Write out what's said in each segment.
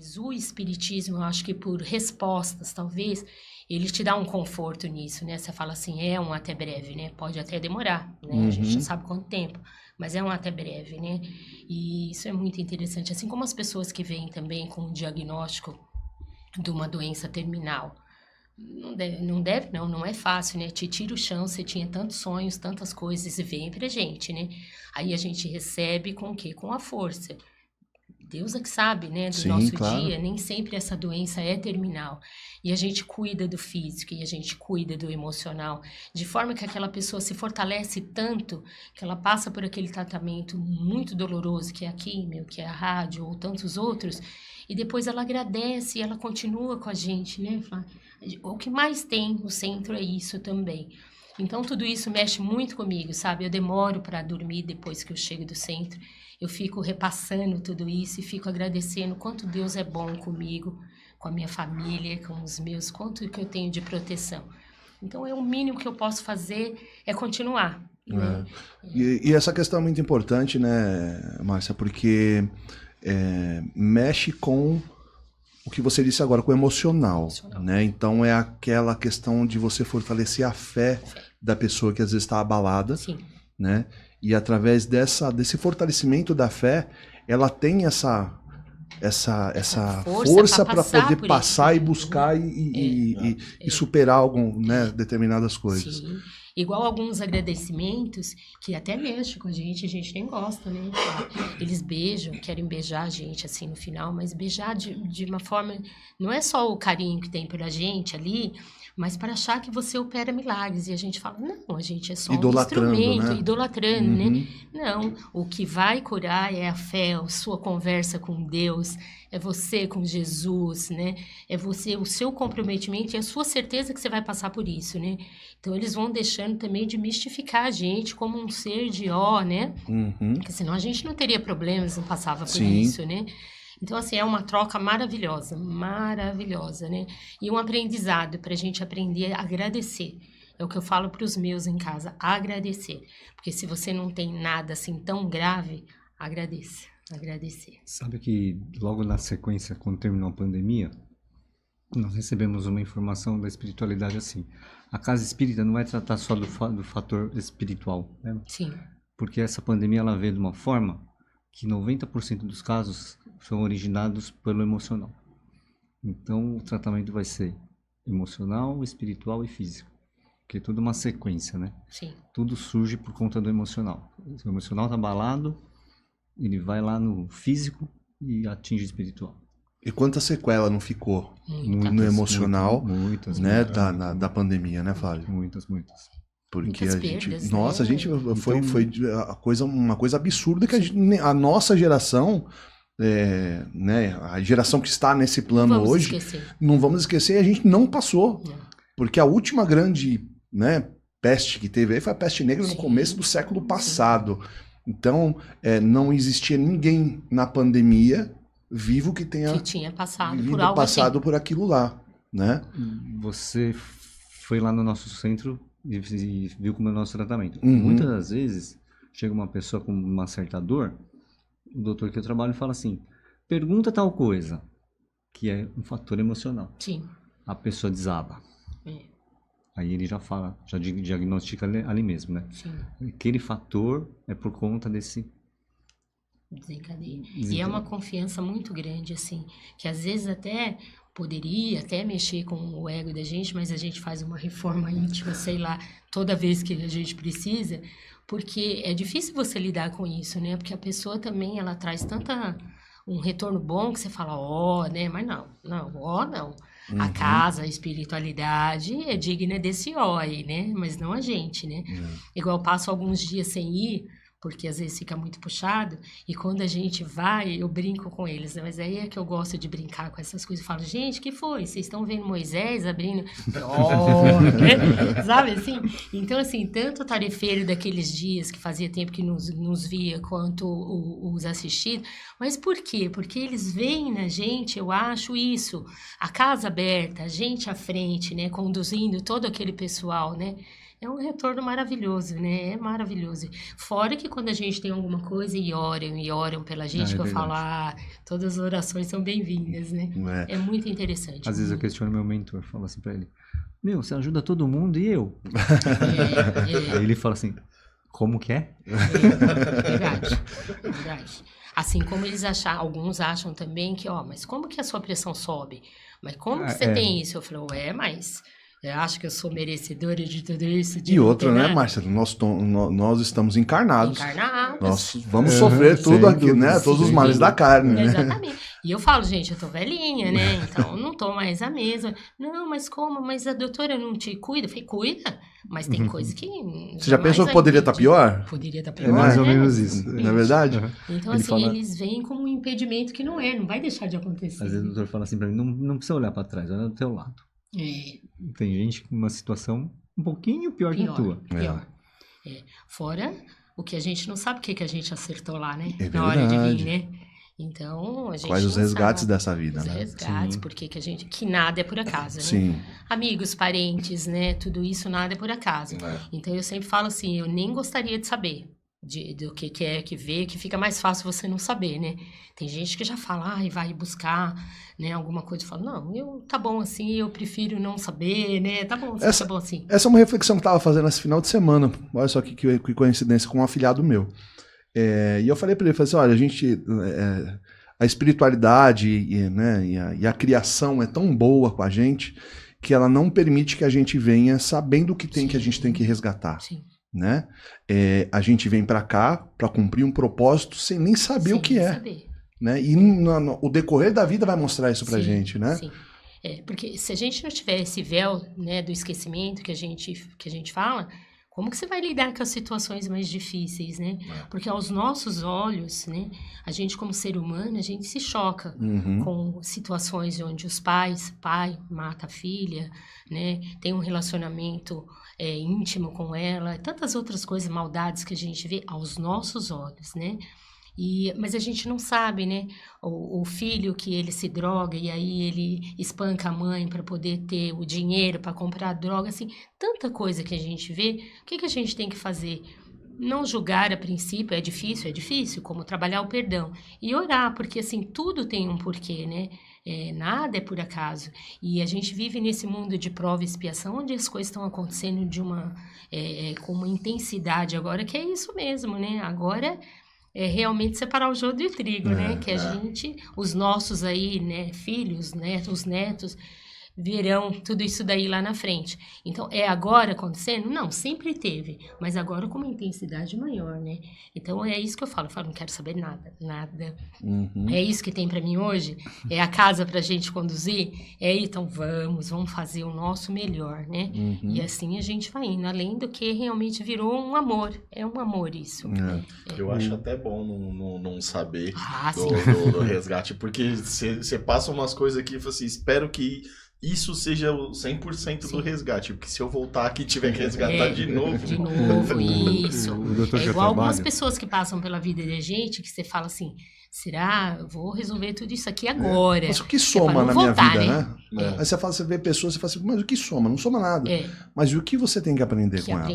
Mas o espiritismo, eu acho que por respostas, talvez, ele te dá um conforto nisso, né? Você fala assim, é um até breve, né? Pode até demorar, né? A gente já sabe quanto tempo, mas é um até breve, né? E isso é muito interessante. Assim como as pessoas que vêm também com um diagnóstico de uma doença terminal. Não é fácil, né? Te tira o chão, você tinha tantos sonhos, tantas coisas e vem pra gente, né? Aí a gente recebe com o quê? Com a força. Deus é que sabe, né, do Sim, nosso claro. dia, nem sempre essa doença é terminal. E a gente cuida do físico e a gente cuida do emocional, de forma que aquela pessoa se fortalece tanto que ela passa por aquele tratamento muito doloroso, que é a químio, que é a rádio ou tantos outros, e depois ela agradece e ela continua com a gente, né? O que mais tem no centro é isso também. Então, tudo isso mexe muito comigo, sabe? Eu demoro para dormir depois que eu chego do centro. Eu fico repassando tudo isso e fico agradecendo quanto Deus é bom comigo, com a minha família, com os meus, quanto que eu tenho de proteção. Então, o mínimo que eu posso fazer é continuar, né? E essa questão é muito importante, né, Márcia? Porque mexe com o que você disse agora, com o emocional, né? Então é aquela questão de você fortalecer a fé da pessoa que às vezes está abalada, Sim. né? E através desse fortalecimento da fé, ela tem essa força para poder passar e buscar e superar né, determinadas coisas. Sim. Igual alguns agradecimentos que até mexem com a gente nem gosta, né? Eles beijam, querem beijar a gente assim no final, mas beijar de uma forma... Não é só o carinho que tem pela gente ali, mas para achar que você opera milagres. E a gente fala, não, a gente é só um instrumento, né? idolatrando, né? Não, o que vai curar é a fé, a sua conversa com Deus, é você com Jesus, né? É você, o seu comprometimento e a sua certeza que você vai passar por isso, né? Então, eles vão deixando também de mistificar a gente como um ser de ó, né? Porque senão a gente não teria problemas, não passava por isso, né? Então, assim, é uma troca maravilhosa, né? E um aprendizado para a gente aprender a agradecer. É o que eu falo para os meus em casa, agradecer. Porque se você não tem nada assim tão grave, agradeça, agradecer. Sabe que logo na sequência, quando terminou a pandemia, nós recebemos uma informação da espiritualidade assim. A casa espírita não vai tratar só do fator espiritual, né? Sim. Porque essa pandemia ela veio de uma forma que 90% dos casos são originados pelo emocional. Então, o tratamento vai ser emocional, espiritual e físico. Porque é tudo uma sequência, né? Sim. Tudo surge por conta do emocional. Se o emocional está abalado, ele vai lá no físico e atinge o espiritual. E quanta sequela não ficou no emocional, muitas, né, da pandemia, né, Flávio? Muitas. Porque muitas a gente, perdas, nossa, né? a gente foi uma coisa absurda que a nossa geração, né, a geração que está nesse plano hoje, não vamos esquecer, a gente não passou. Não. Porque a última grande, né, peste que teve aí foi a peste negra no começo do século passado. Então, não existia ninguém na pandemia vivo que tinha passado por algo assim. Por aquilo lá, né? Você foi lá no nosso centro e viu como é o nosso tratamento. Muitas das vezes chega uma pessoa com uma certa dor, o doutor que eu trabalho fala assim, pergunta tal coisa, que é um fator emocional. Sim. A pessoa desaba. Aí ele já fala, já diagnostica ali mesmo, né? Sim. Aquele fator é por conta desse... Desencadeia. E é uma confiança muito grande, assim, que às vezes até poderia até mexer com o ego da gente, mas a gente faz uma reforma íntima, sei lá, toda vez que a gente precisa, porque é difícil você lidar com isso, né? Porque a pessoa também, ela traz um retorno bom que você fala, né? Mas não. A casa, a espiritualidade é digna desse aí, né? Mas não a gente, né? Igual eu passo alguns dias sem ir, porque às vezes fica muito puxado, e quando a gente vai, eu brinco com eles, né? Mas aí é que eu gosto de brincar com essas coisas, eu falo, gente, que foi? Vocês estão vendo Moisés abrindo? Né? Sabe assim? Então, assim, tanto o tarefeiro daqueles dias que fazia tempo que nos via, quanto os assistidos, mas por quê? Porque eles veem na gente, eu acho isso, a casa aberta, a gente à frente, né? Conduzindo todo aquele pessoal, né? é um retorno maravilhoso, né? É maravilhoso. Fora que quando a gente tem alguma coisa e oram pela gente, que eu falo, todas as orações são bem-vindas, né? É muito interessante. Às vezes eu questiono meu mentor, falo assim pra ele, você ajuda todo mundo e eu? Aí ele fala assim, como que é? Verdade. Assim como alguns acham também que, mas como que a sua pressão sobe? Mas como que você tem isso? Eu falei, mas eu acho que eu sou merecedora de tudo isso. E outra, né, Marcelo? Nós estamos encarnados. Nós vamos sofrer tudo aqui, né? Todos os males da carne, né? Exatamente. E eu falo, gente, eu tô velhinha, né? Então, não tô mais à mesa. Não, mas como? Mas a doutora não te cuida? Eu falei, cuida. Mas tem coisa que... Você já pensou que poderia estar pior? Poderia estar pior, É mais ou menos isso. Não é verdade? Então, assim, eles veem como um impedimento que não é. Não vai deixar de acontecer. Às vezes o doutor fala assim pra mim, não precisa olhar pra trás, olha do teu lado. Tem gente com uma situação um pouquinho pior que a tua. Fora o que a gente não sabe o que a gente acertou lá, né? É na hora de vir, né? Então, a gente quais os resgates dessa vida, né? Os resgates, porque que nada é por acaso, né? Sim. Amigos, parentes, né? Tudo isso, nada é por acaso. Então, eu sempre falo assim, eu nem gostaria de saber do que é que vê, que fica mais fácil você não saber, né? Tem gente que já fala, e vai buscar, né, alguma coisa, e fala, não, tá bom assim, eu prefiro não saber, né? Tá bom assim, tá bom assim. Essa é uma reflexão que eu tava fazendo esse final de semana, olha só que coincidência, com um afilhado meu. E eu falei pra ele, olha, a espiritualidade e a criação é tão boa com a gente que ela não permite que a gente venha sabendo o que tem que a gente tem que resgatar. Sim. Né? A gente vem para cá para cumprir um propósito sem nem saber o que é. Saber. Né? E o decorrer da vida vai mostrar isso pra gente, né? Sim. Porque se a gente não tiver esse véu, né, do esquecimento que a gente fala, como que você vai lidar com as situações mais difíceis, né? Porque aos nossos olhos, né, a gente como ser humano, a gente se choca com situações onde pai mata a filha, né? Tem um relacionamento íntimo com ela, tantas outras coisas, maldades que a gente vê aos nossos olhos, né? Mas a gente não sabe, né? O filho que ele se droga e aí ele espanca a mãe para poder ter o dinheiro para comprar droga, assim, tanta coisa que a gente vê. O que a gente tem que fazer? Não julgar a princípio, é difícil, como trabalhar o perdão. E orar, porque assim, tudo tem um porquê, né? Nada é por acaso. E a gente vive nesse mundo de prova e expiação, onde as coisas estão acontecendo com uma intensidade agora, que é isso mesmo, né? Agora realmente separar o joio do trigo, né? Que a gente, os nossos aí, né, filhos, né, os netos, verão tudo isso daí lá na frente. Então, é agora acontecendo? Não, sempre teve, mas agora com uma intensidade maior, né? Então, é isso que eu falo, não quero saber nada. É isso que tem para mim hoje? É a casa pra gente conduzir? Então vamos fazer o nosso melhor, né? E assim a gente vai indo, além do que realmente virou um amor. É um amor isso. Eu acho até bom não saber do resgate, porque você passa umas coisas aqui e fala assim, espero que isso seja o 100% do resgate, porque se eu voltar aqui e tiver que resgatar de novo... De novo, isso. É igual algumas pessoas que passam pela vida da gente, que você fala assim, será? Eu vou resolver tudo isso aqui agora. Mas o que soma na minha vida, né? Aí você vê pessoas, você fala assim, mas o que soma? Não soma nada. Mas e o que você tem que aprender com ela?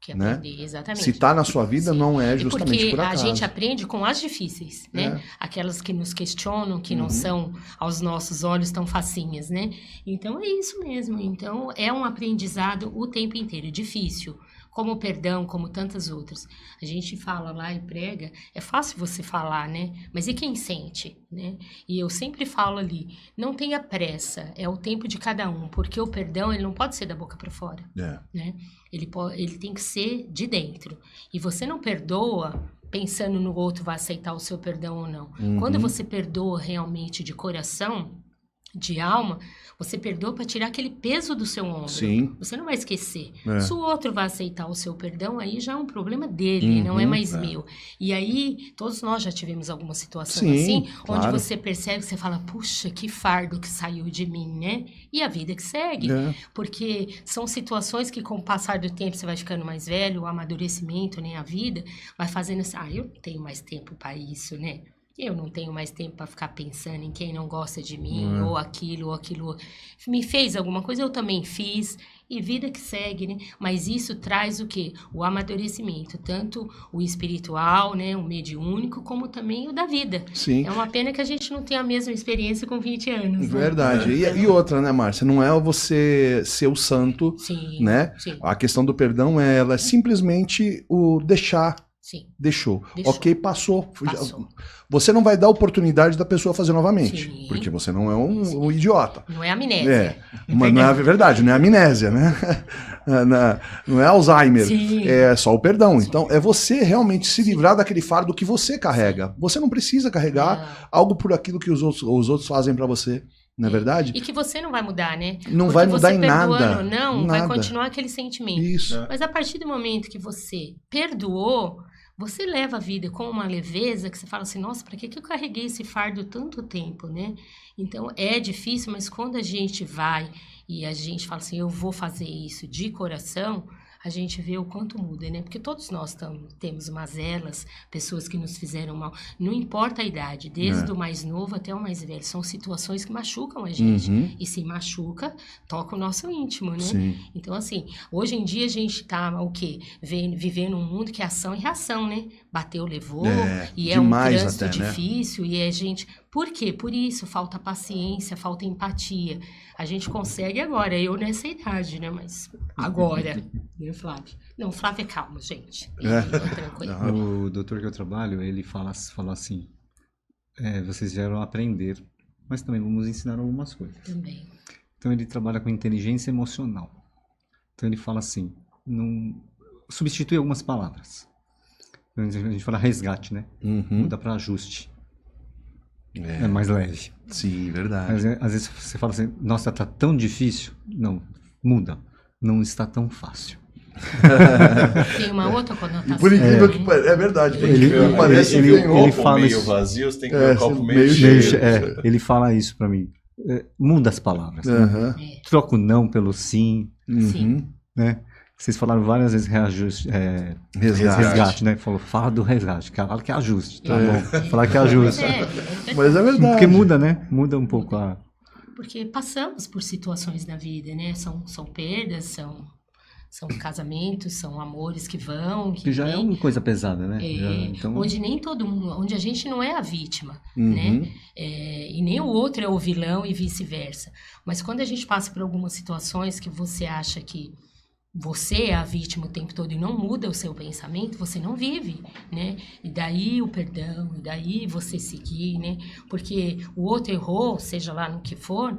Que aprender, exatamente. Se está na sua vida, não é justamente por acaso. Porque a gente aprende com as difíceis, né? Aquelas que nos questionam, que não são, aos nossos olhos, tão facinhas, né? Então, é isso mesmo. Então, é um aprendizado o tempo inteiro, difícil. Como o perdão, como tantas outras. A gente fala lá e prega, é fácil você falar, né? Mas e quem sente, né? E eu sempre falo ali, não tenha pressa, é o tempo de cada um, porque o perdão, ele não pode ser da boca para fora, né? Ele tem que ser de dentro. E você não perdoa pensando no outro vai aceitar o seu perdão ou não. Quando você perdoa realmente de coração, de alma, você perdoa para tirar aquele peso do seu ombro. Sim. Você não vai esquecer. Se o outro vai aceitar o seu perdão, aí já é um problema dele, não é mais meu. E aí, todos nós já tivemos alguma situação assim, onde você percebe, você fala, puxa, que fardo que saiu de mim, né? E a vida que segue. Porque são situações que, com o passar do tempo, você vai ficando mais velho, o amadurecimento, né? A vida vai fazendo assim, eu não tenho mais tempo para isso, né? Eu não tenho mais tempo para ficar pensando em quem não gosta de mim, ou aquilo. Me fez alguma coisa, eu também fiz. E vida que segue, né? Mas isso traz o quê? O amadurecimento, tanto o espiritual, né? O mediúnico, como também o da vida. Sim. É uma pena que a gente não tem a mesma experiência com 20 anos. Né? Verdade. E outra, né, Márcia? Não é você ser o santo, sim, né? Sim. A questão do perdão ela é simplesmente o deixar. Sim. Deixou. Ok, passou. Você não vai dar oportunidade da pessoa fazer novamente. Sim. Porque você não é um idiota. Não é amnésia. Mas não é verdade, não é amnésia, né? Não é Alzheimer. Sim. É só o perdão. Sim. Então, é você realmente se livrar daquele fardo que você carrega. Sim. Você não precisa carregar algo por aquilo que os outros fazem pra você. Não é verdade? E que você não vai mudar, né? Não vai mudar em nada. Não, vai continuar aquele sentimento. Isso. Mas a partir do momento que você perdoou, você leva a vida com uma leveza que você fala assim, nossa, para que eu carreguei esse fardo tanto tempo, né? Então, é difícil, mas quando a gente vai e a gente fala assim, eu vou fazer isso de coração, a gente vê o quanto muda, né? Porque todos nós temos mazelas, pessoas que nos fizeram mal. Não importa a idade, desde o mais novo até o mais velho. São situações que machucam a gente. Uhum. E se machuca, toca o nosso íntimo, né? Sim. Então, assim, hoje em dia a gente tá, o quê? Vivendo um mundo que é ação e reação, né? Bateu, levou, e é um trânsito até, difícil, né? E é gente... Por quê? Por isso, falta paciência, falta empatia. A gente consegue agora, eu nessa idade, né? Mas agora, né, Flávio? Não, Flávio é calmo, gente. O doutor que eu trabalho, ele falou assim, vocês vieram aprender, mas também vamos ensinar algumas coisas. Também. Então, ele trabalha com inteligência emocional. Então, ele fala assim, substitui algumas palavras. A gente fala resgate, né? Uhum. Muda para ajuste. É mais leve. Sim, verdade. Mas, às vezes você fala assim, nossa, tá tão difícil. Não, muda. Não está tão fácil. Tem uma outra conotação. Por incrível que pareça, é verdade. Ele fala meio isso, vazio, você tem que ver o copo meio cheio. Ele fala isso pra mim. Muda as palavras. Uhum. Né? Troca o não pelo sim. Sim. Né? Vocês falaram várias vezes resgate, né? Fala do resgate. Fala que é ajuste. Tá bom. Falar que é ajuste. Mas é verdade. Porque muda, né? Muda um pouco a... Porque passamos por situações na vida, né? São perdas, são casamentos, são amores que vão... Que já é uma coisa pesada, né? Então... Onde nem todo mundo... Onde a gente não é a vítima, né? E nem o outro é o vilão e vice-versa. Mas quando a gente passa por algumas situações que você acha que você é a vítima o tempo todo e não muda o seu pensamento, você não vive, né? E daí o perdão, e daí você seguir, né? Porque o outro errou, seja lá no que for,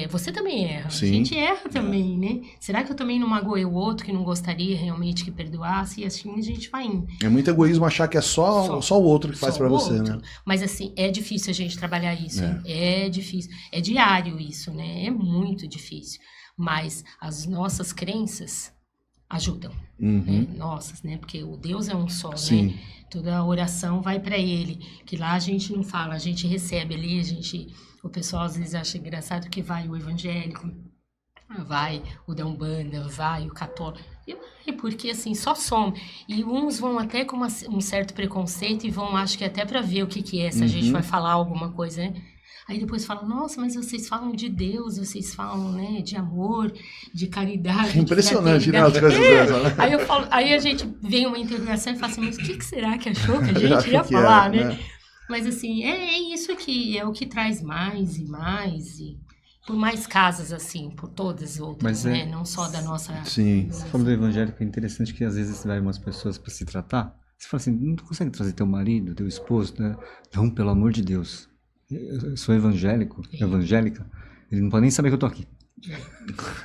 você também erra. Sim. A gente erra também, né? Será que eu também não magoei o outro que não gostaria realmente que perdoasse? E assim a gente vai indo. É muito egoísmo achar que é só o outro que faz pra você, né? Mas assim, é difícil a gente trabalhar isso. É difícil. É diário isso, né? É muito difícil. Mas as nossas crenças ajudam, né? Nossas, né? Porque o Deus é um só, Sim. né? Toda a oração vai para Ele, que lá a gente não fala, a gente recebe ali, o pessoal às vezes acha engraçado que vai o evangélico, vai o da Umbanda, vai o católico, e porque assim, só some. E uns vão até com um certo preconceito e vão, acho que até para ver o que é, se a gente vai falar alguma coisa, né? Aí depois falam, nossa, mas vocês falam de Deus, vocês falam, né, de amor, de caridade. Impressionante, né? Aí a gente vem uma interrogação e fala assim, mas o que será que achou que a gente ia falar, né? Mas assim, é isso aqui, é o que traz mais e mais, e por mais casas assim, por todas as outras, né? Não só da nossa... Sim. Você falou do evangélico, é interessante que às vezes vai umas pessoas para se tratar, você fala assim, não consegue trazer teu marido, teu esposo, né? Não, pelo amor de Deus. Eu sou evangélica, ele não pode nem saber que eu tô aqui.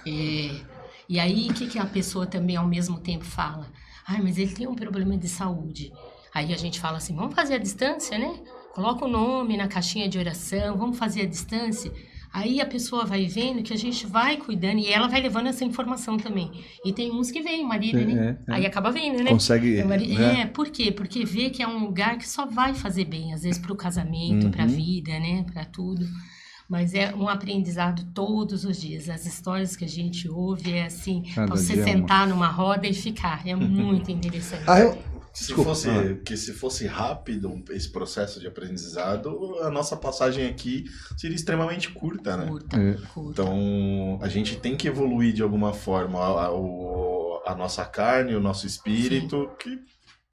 E aí, o que a pessoa também ao mesmo tempo fala? Ai, mas ele tem um problema de saúde. Aí a gente fala assim, vamos fazer a distância, né? Coloca o nome na caixinha de oração, vamos fazer a distância. Aí a pessoa vai vendo que a gente vai cuidando e ela vai levando essa informação também. E tem uns que vêm, o marido, né? Aí acaba vendo, né? Consegue... por quê? Porque vê que é um lugar que só vai fazer bem, às vezes pro casamento, pra vida, né? Pra tudo. Mas é um aprendizado todos os dias. As histórias que a gente ouve é assim, pra você sentar numa roda e ficar. É muito interessante. se fosse rápido esse processo de aprendizado, a nossa passagem aqui seria extremamente curta, né? Curta. Então, a gente tem que evoluir de alguma forma a nossa carne, o nosso espírito, que